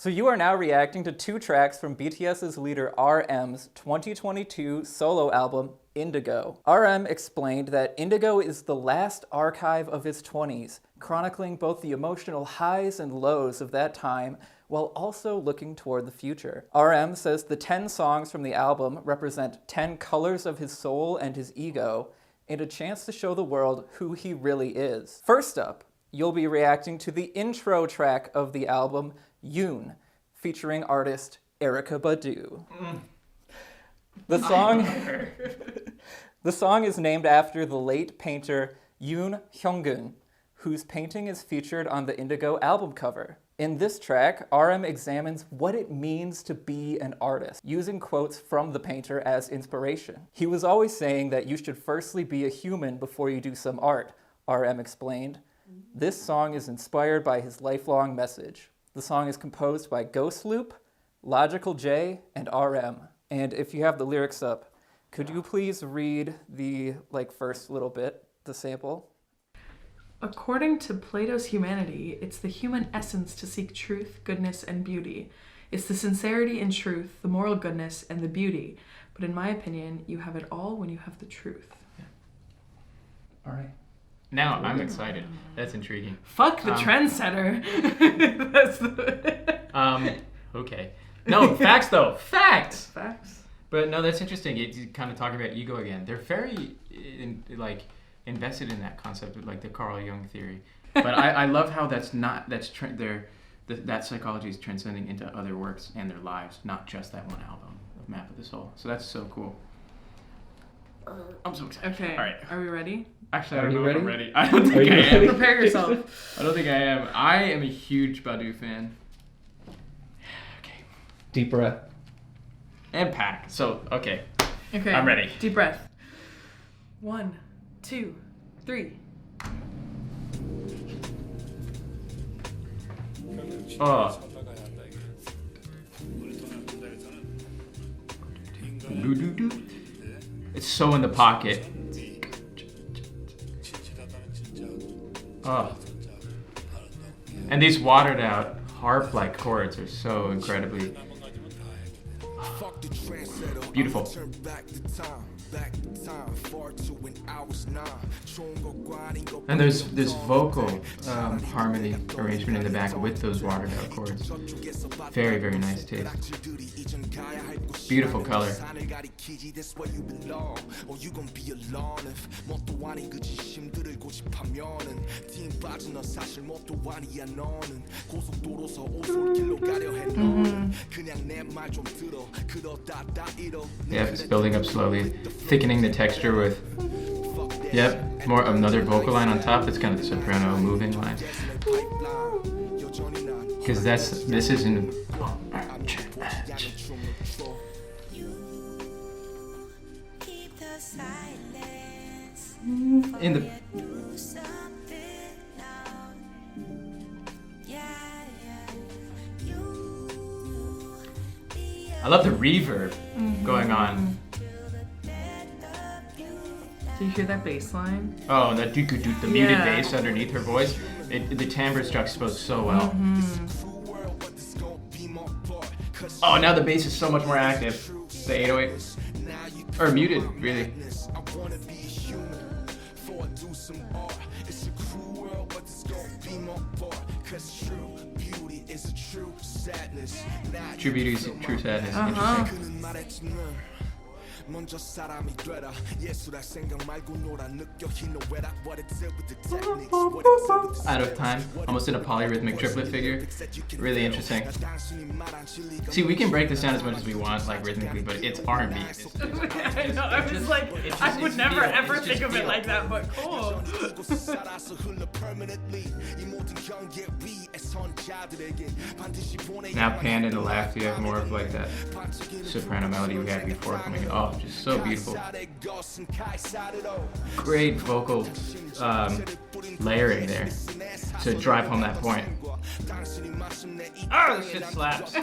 So you are now reacting to 2 tracks from BTS's leader RM's 2022 solo album, Indigo. RM explained that Indigo is the last archive of his 20s, chronicling both the emotional highs and lows of that time while also looking toward the future. RM says the 10 songs from the album represent 10 colors of his soul and his ego, and a chance to show the world who he really is. First up, you'll be reacting to the intro track of the album, Yoon, featuring artist Erykah Badu. The song is named after the late painter Yoon Hyung-gun, whose painting is featured on the Indigo album cover. In this track, RM examines what it means to be an artist, using quotes from the painter as inspiration. He was always saying that you should firstly be a human before you do some art, RM explained. This song is inspired by his lifelong message. The song is composed by Ghost Loop, Logical J, and RM. And if you have the lyrics up, could you please read the first little bit, the sample? According to Plato's humanity, it's the human essence to seek truth, goodness, and beauty. It's the sincerity in truth, the moral goodness, and the beauty. But in my opinion, you have it all when you have the truth. Yeah. All right. Now I'm excited. That's intriguing. Fuck the trendsetter. That's the... Okay. No, facts though. Facts. Facts. But no, that's interesting. You kind of talk about ego again. They're very invested in that concept of the Carl Jung theory. But I love how that psychology is transcending into other works and their lives, not just that one album of Map of the Soul. So that's so cool. I'm so excited. Okay. All right. Are we ready? Actually, I don't Are you know if I'm ready? ready. I don't think I am. Prepare yourself. I don't think I am. I am a huge Badu fan. Okay. Deep breath. And Paak. So, okay. Okay. I'm ready. Deep breath. 1, 2, 3. Oh. It's so in the pocket. Oh. And these watered out harp-like chords are so incredibly beautiful. And there's this vocal harmony arrangement in the back with those watered out chords. Very, very nice taste. Beautiful color. Yep, it's building up slowly, thickening the texture with, yep, more another vocal line on top. It's kind of the soprano moving line. Because this is in. In the. I love the reverb going on. Do you hear that bass line? Oh, that the muted bass underneath her voice. The timbres juxtapose so well. Oh, now the bass is so much more active. The 808. Or muted, really. True beauty is true sadness. Interesting. Out of time, almost in a polyrhythmic triplet figure. Really interesting. See, we can break this down as much as we want, rhythmically, but it's R&B. I know, I was I would never ever think of it like that, but cool. Now panned in the left, you have more of that soprano melody we had before coming in. Oh, just so beautiful. Great vocal layering there to drive home that point. Oh, this shit slaps.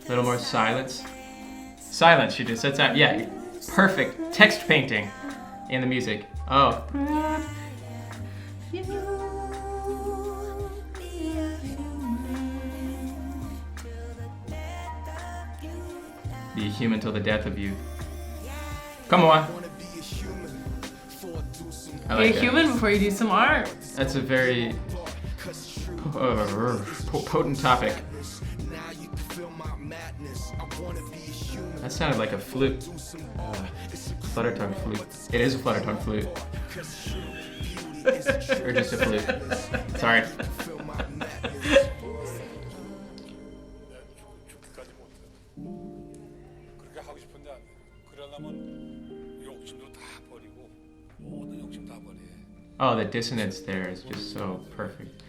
Little more silence. Silence, she just sets out. Yeah, perfect text painting in the music. Oh. Be a human till the death of you. Come on. I like Be a human before you do some art. That's a very potent topic. That sounded like a flute. Flutter tongue flute. It is a flutter tongue flute. Or just a flute. Sorry. Oh, the dissonance there is just so perfect.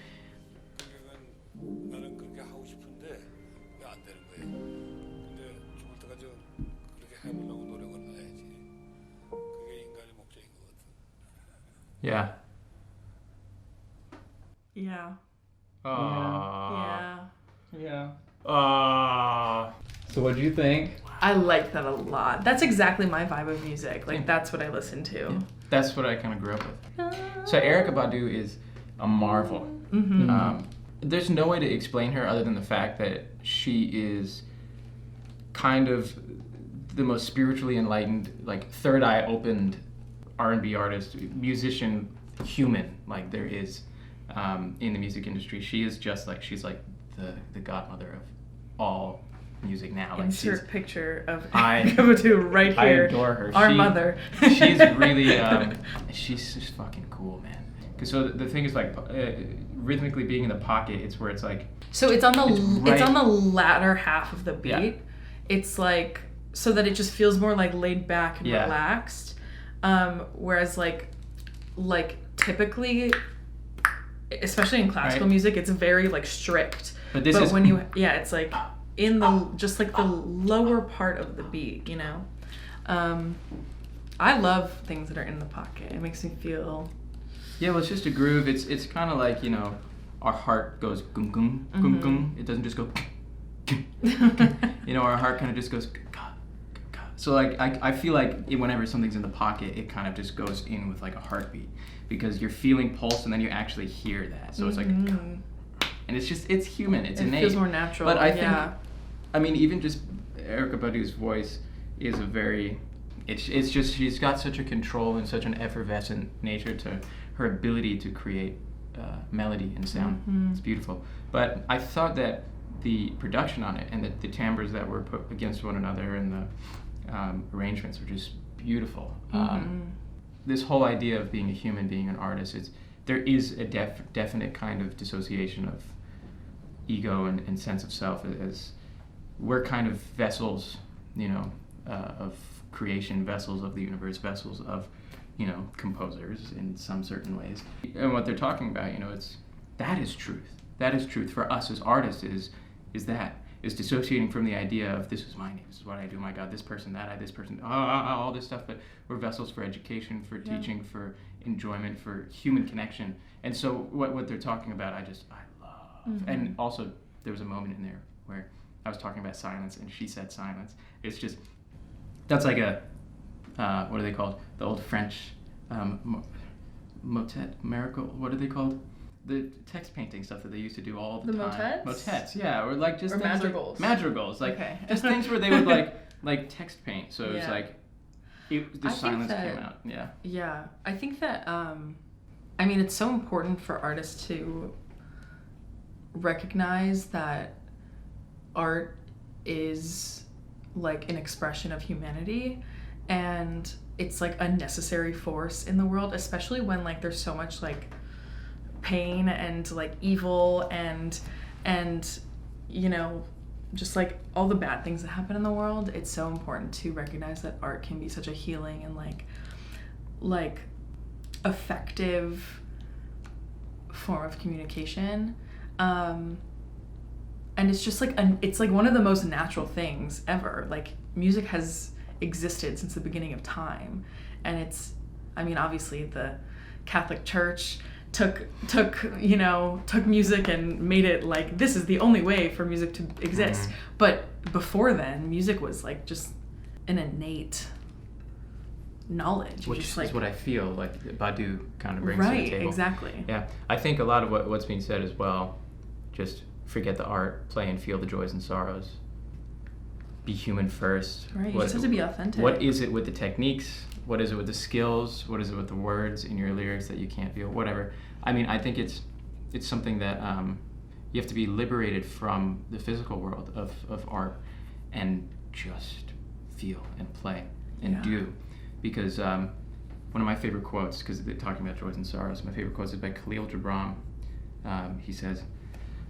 Yeah. Yeah. Aww. Yeah. Aww. So what do you think? I like that a lot. That's exactly my vibe of music. Like, that's what I listen to. Yeah. That's what I kind of grew up with. So Erykah Badu is a marvel. There's no way to explain her other than the fact that she is kind of the most spiritually enlightened, like third eye opened R&B artist, musician, human like there is in the music industry. She is just like, she's like the godmother of all music now. Like, insert picture of Badu right here. I adore her. Our mother. She's really, she's just fucking cool, man. Cause so the thing is like, rhythmically being in the pocket, it's where it's like. So it's on the latter half of the beat. Yeah. It's like, so that it just feels more like laid back and relaxed. Whereas like typically, especially in classical music, it's very like strict. But when you, it's like in the, just like the lower part of the beat, you know? I love things that are in the pocket. It makes me feel. Yeah, well, it's just a groove. It's kind of like, you know, our heart goes gung gung gung gung. It doesn't just go. You know, our heart kind of just goes. So like I feel like whenever something's in the pocket, it kind of just goes in with like a heartbeat because you're feeling pulse and then you actually hear that. So it's like, and it's just, it's human. It's innate. It feels more natural. But I think, I mean, even just Erykah Badu's voice is a very, it's just, she's got such a control and such an effervescent nature to her ability to create melody and sound. It's beautiful. But I thought that the production on it and the timbres that were put against one another and the arrangements were just beautiful. This whole idea of being a human, being an artist, there is a definite kind of dissociation of ego and sense of self, as we're kind of vessels, you know, of creation, vessels of the universe, vessels of, you know, composers in some certain ways. And what they're talking about, you know, that is truth. That is truth for us as artists. Is dissociating from the idea of this is my name, this is what I do, my God, this person, that I, this person, all this stuff. But we're vessels for education, for teaching, for enjoyment, for human connection. And so what they're talking about, I love. And also there was a moment in there where I was talking about silence and she said silence. It's just, that's like a, what are they called? The old French motet, miracle, what are they called? The text painting stuff that they used to do all the time. Motets, yeah, or like just madrigals. Like, madrigals, like just things where they would like text paint. So it was like the silence came out. Yeah. Yeah, I think that I mean, it's so important for artists to recognize that art is like an expression of humanity, and it's like a necessary force in the world, especially when like there's so much like pain and like evil and you know, just like all the bad things that happen in the world. It's so important to recognize that art can be such a healing and like effective form of communication, and it's just like it's like one of the most natural things ever. Like music has existed since the beginning of time, and it's, I mean, obviously the Catholic Church took music and made it like this is the only way for music to exist. But before then, music was like just an innate knowledge. Which just, is what I feel like Badu kind of brings to the right, table. exactly. Yeah, I think a lot of what's being said as well, just forget the art, play and feel the joys and sorrows. Be human first. Right, you just have to be authentic. What is it with the techniques? What is it with the skills? What is it with the words in your lyrics that you can't feel? Whatever. I mean, I think it's something that you have to be liberated from the physical world of art and just feel and play and do. Because one of my favorite quotes, because they're talking about joys and sorrows, my favorite quote is by Khalil Gibran. He says,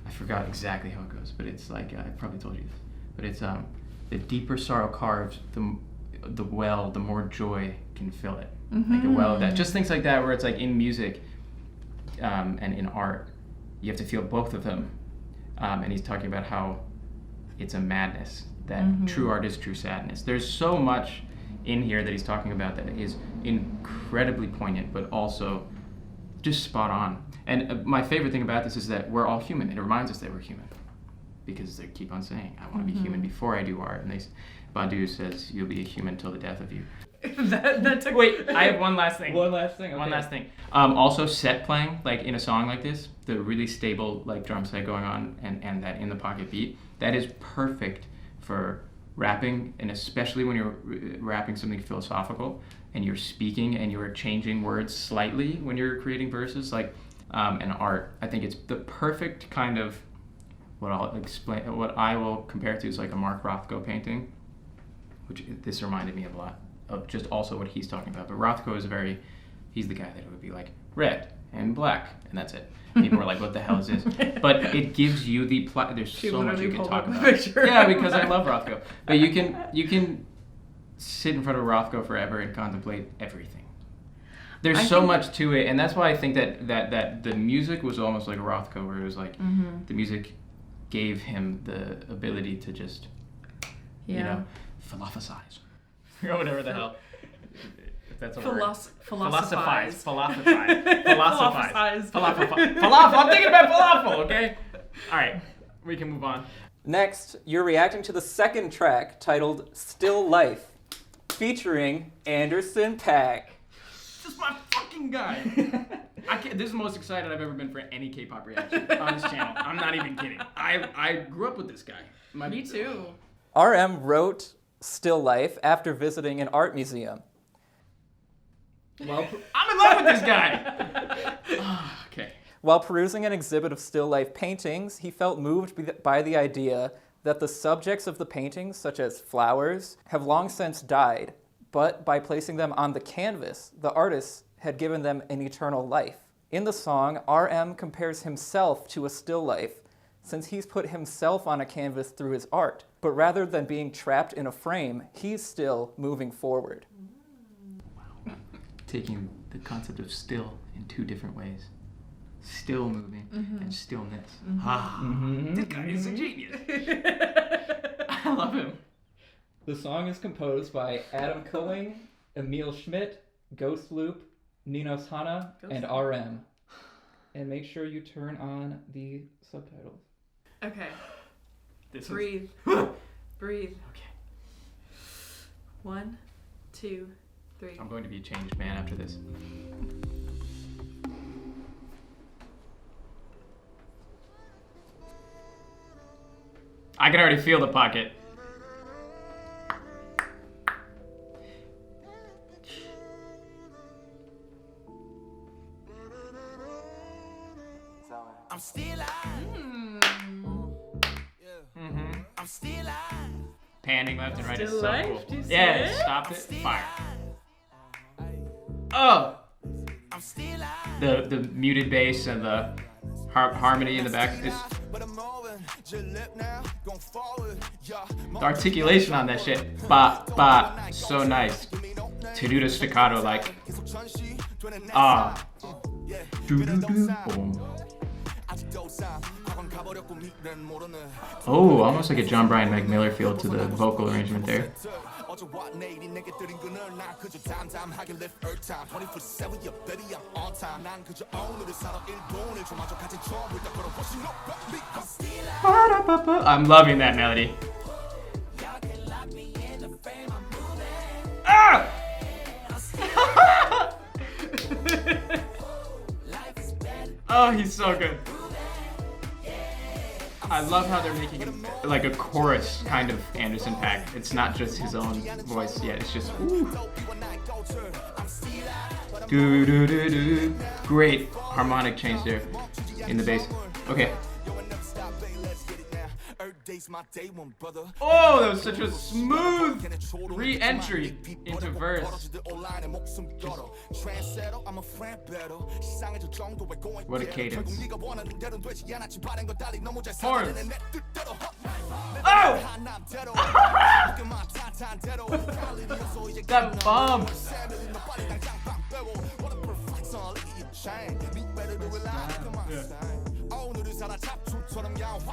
I forgot exactly how it goes, but it's like, I probably told you this, but it's the deeper sorrow carves the well, the more joy can fill it. Mm-hmm. Like the well of that. Just things like that where it's like in music and in art, you have to feel both of them. And he's talking about how it's a madness, that true art is true sadness. There's so much in here that he's talking about that is incredibly poignant, but also just spot on. And my favorite thing about this is that we're all human. It reminds us that we're human. Because they keep on saying, I want to be human before I do art. And Badu says, you'll be a human till the death of you. Wait, I have one last thing. One last thing. Okay. One last thing. Also, set playing, like in a song like this, the really stable like drum set going on and that in the pocket beat, that is perfect for rapping, and especially when you're rapping something philosophical and you're speaking and you're changing words slightly when you're creating verses, like and art. I think it's the perfect kind of what I will compare it to is like a Mark Rothko painting, which this reminded me of a lot of just also what he's talking about. But Rothko is he's the guy that it would be like red and black, and that's it. People were like, what the hell is this? But it gives you the there's so much you can talk about. Yeah, because I love Rothko. But you can sit in front of Rothko forever and contemplate everything. There's so much to it, and that's why I think that the music was almost like Rothko, where it was like the music gave him the ability to just, philosophize. Or whatever the hell. If that's a word. Philosophize. Philosophize. Falafel. I'm thinking about falafel, okay? All right, we can move on. Next, you're reacting to the second track titled Still Life, featuring Anderson .Paak. This is my fucking guy. This is the most excited I've ever been for any K-pop reaction on this channel. I'm not even kidding. I grew up with this guy. Me too. RM wrote Still Life after visiting an art museum. Well, I'm in love with this guy. Okay. While perusing an exhibit of still life paintings, he felt moved by the idea that the subjects of the paintings, such as flowers, have long since died, but by placing them on the canvas, the artists had given them an eternal life. In the song, RM compares himself to a still life, since he's put himself on a canvas through his art. But rather than being trapped in a frame, he's still moving forward. Wow. Taking the concept of still in two different ways. Still moving and stillness. This guy is a genius. I love him. The song is composed by Adam Culling, Emil Schmidt, Ghost Loop, Ninos Hana, and RM. And make sure you turn on the subtitles. Okay. Breathe. Breathe. Okay. 1, 2, 3. I'm going to be a changed man after this. I can already feel the pocket. I'm still alive. I'm still alive. Panning left and right is Still so life? cool. Do you see Yeah, it? stop it. Fire. Oh! I'm still alive. The muted bass and the harmony in the back. The articulation on that shit. Ba, ba. So nice. To do the staccato like. Ah. Do do do. Boom. Oh, almost like a John Bryan McMillan feel to the vocal arrangement there. I'm loving that melody. Oh, he's so good. I love how they're making it like a chorus kind of Anderson .Paak. It's not just his own voice yet. It's just ooh. Do do do do. Great harmonic change there in the bass. Okay. Oh, that was such a smooth re-entry into verse. What a cadence. Horns. Oh! That bomb.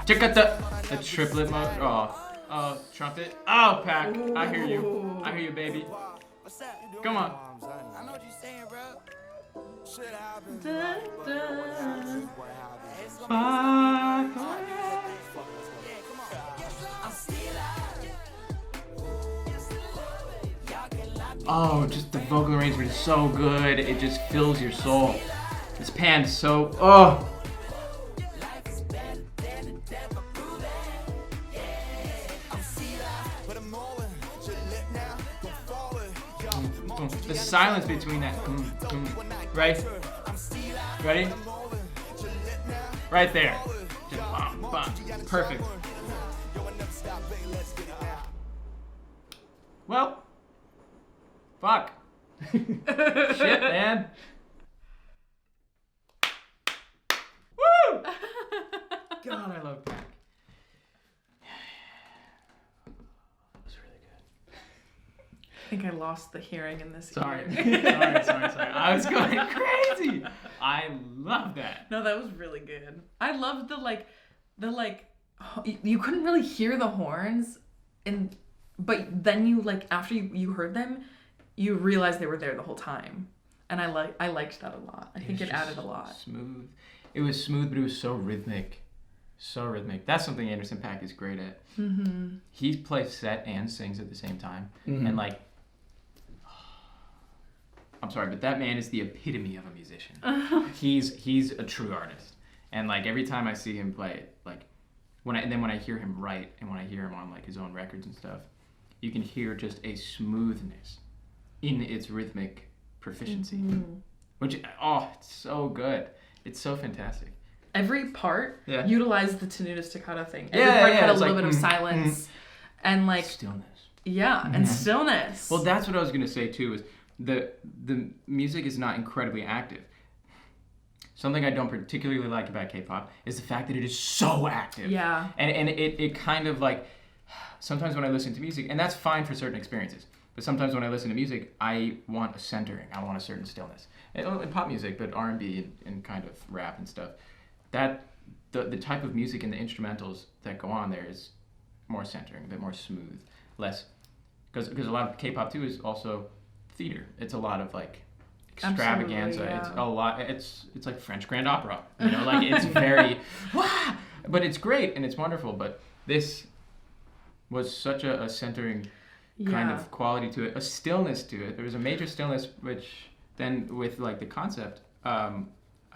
Check out the triplet mode. Oh, trumpet. Oh, Paak. I hear you. I hear you, baby. Come on. Oh, just the vocal arrangement is so good. It just fills your soul. This pan is so. Oh. The silence between that. Right? Ready? Right there. Just bum, bum. Perfect. Well. Fuck. Shit, man. Woo! God, I love Paak. I think I lost the hearing in this. Sorry. Sorry. I was going crazy. I love that. No, that was really good. I loved you couldn't really hear the horns, but then you after you heard them, you realized they were there the whole time, and I liked that a lot. I think it added a lot. Smooth. It was smooth, but it was so rhythmic. So rhythmic. That's something Anderson .Paak is great at. Mm-hmm. He plays set and sings at the same time, and I'm sorry, but that man is the epitome of a musician. He's a true artist, and every time I see him play it, when I hear him write and when I hear him on his own records and stuff, you can hear just a smoothness in its rhythmic proficiency, which it's so good. It's so fantastic. Every part utilized the tenuta staccato thing. Every part had a little bit of silence and stillness. Yeah, and stillness. Well, that's what I was gonna say too. Is the music is not incredibly active. Something I don't particularly like about K-pop is the fact that it is so active. Yeah. And it kind of sometimes when I listen to music, and that's fine for certain experiences, but sometimes when I listen to music, I want a centering. I want a certain stillness. In pop music, but R&B and kind of rap and stuff. That the type of music and the instrumentals that go on there is more centering, a bit more smooth, less because a lot of K-pop too is also theater. It's a lot of extravaganza. Yeah. It's a lot. It's like French Grand Opera. It's very, but it's great and it's wonderful. But this was such a centering kind of quality to it, a stillness to it. There was a major stillness, which then with the concept, I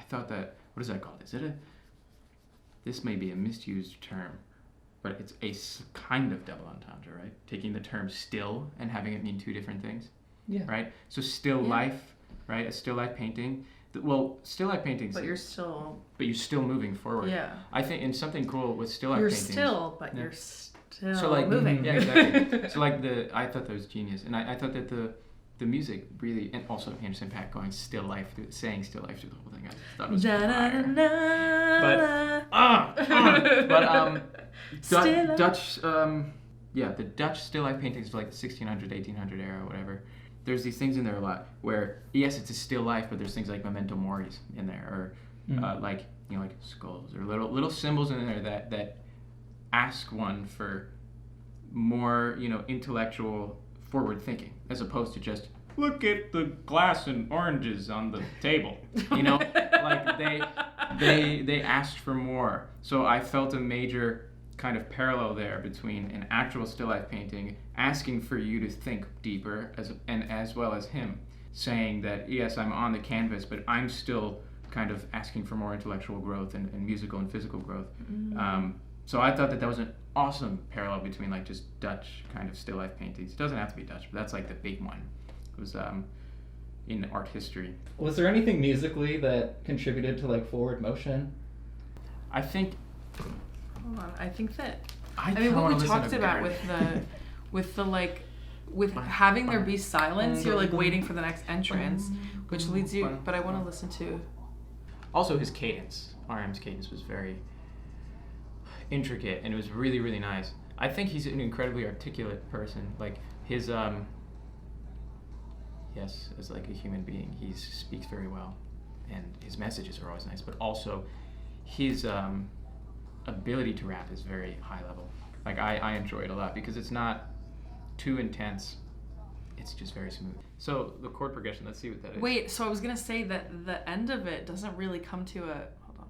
thought that what is that called? This may be a misused term, but it's a kind of double entendre, right? Taking the term still and having it mean two different things. Yeah. Right? So still life, right? A still life painting. Still life paintings. But you're still moving forward. Yeah. I think in something cool with still life paintings. You're still, but you're still so moving. Yeah, exactly. So I thought that was genius, and I thought that the music really, and also Anderson .Paak going saying still life through the whole thing. I thought it was fire. But Dutch, the Dutch still life paintings of the 1600, 1800 era, whatever. There's these things in there a lot where yes, it's a still life, but there's things like memento moris in there, or skulls or little symbols in there that ask one for more intellectual forward thinking as opposed to just look at the glass and oranges on the table. They asked for more. So I felt a major kind of parallel there between an actual still life painting asking for you to think deeper as well as him saying that yes, I'm on the canvas, but I'm still kind of asking for more intellectual growth and musical and physical growth. So I thought that was an awesome parallel between like just Dutch kind of still life paintings. It doesn't have to be Dutch, but that's like the big one. It was in art history. Was there anything musically that contributed to like forward motion? I think. Hold on. I think that. I mean, what wanna we listen talked to about Barry. with having there be silence, you're like waiting for the next entrance, which leads you. But I want to listen to. Also, his cadence, RM's cadence, was very intricate, and it was really, really nice. I think he's an incredibly articulate person. Like his, yes, as like a human being, he speaks very well, and his messages are always nice. But also, his ability to rap is very high level. Like I enjoy it a lot because it's not too intense. It's just very smooth. So the chord progression, let's see what that is. Wait, so I was gonna say that the end of it doesn't really come to a. Hold on.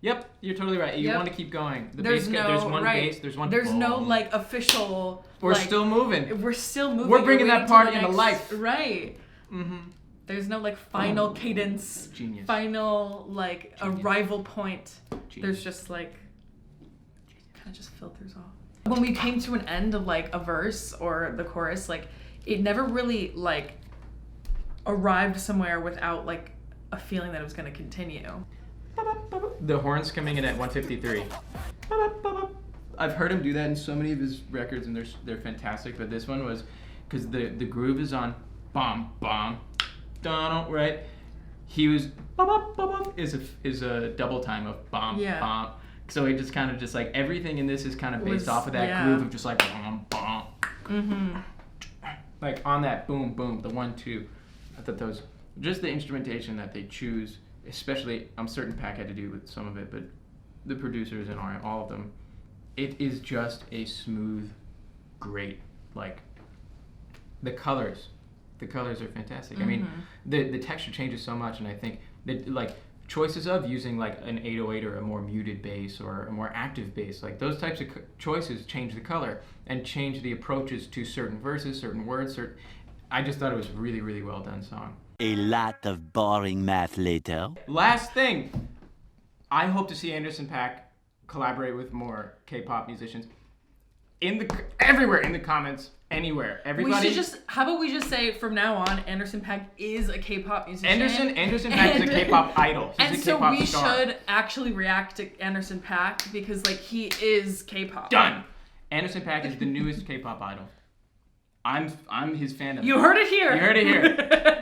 Yep, you're totally right. You Yep. want to keep going. There's one bass, there's one. There's no boom. like official. We're like, still moving. We're still moving. We're bringing You're that waiting till party the into next- life. Right. Mm-hmm. There's no like final cadence. Genius. Final like Genius. arrival point. Genius. There's just like kind of just filters off. When we came to an end of like a verse or the chorus, like it never really like arrived somewhere without like a feeling that it was gonna continue. The horns coming in at 153. I've heard him do that in so many of his records, and they're fantastic. But this one was because the groove is on bom bom, dun, right? He was is a double time of bom bom. So he just kind of just like everything in this is kind of based off of that groove of just like bom bom. Mm-hmm. Like on that boom boom, the 1-2. I thought those just the instrumentation that they choose. Especially, I'm certain Paak had to do with some of it, but the producers and all of them, it is just a smooth, great, like, the colors are fantastic. I mean, the texture changes so much, and I think that, like, choices of using, like, an 808 or a more muted bass or a more active bass, like, those types of choices change the color and change the approaches to certain verses, certain words, I just thought it was a really, really well done song. A lot of boring math later. Last thing, I hope to see Anderson .Paak collaborate with more K-pop musicians. Everywhere in the comments, anywhere, everybody. How about we just say from now on, Anderson .Paak is a K-pop musician. Anderson .Paak is a K-pop idol. He's a K-pop we star. should actually react to Anderson .Paak because like he is K-pop. Done. Anderson .Paak is the newest K-pop idol. I'm his fandom. You heard it here. You heard it here.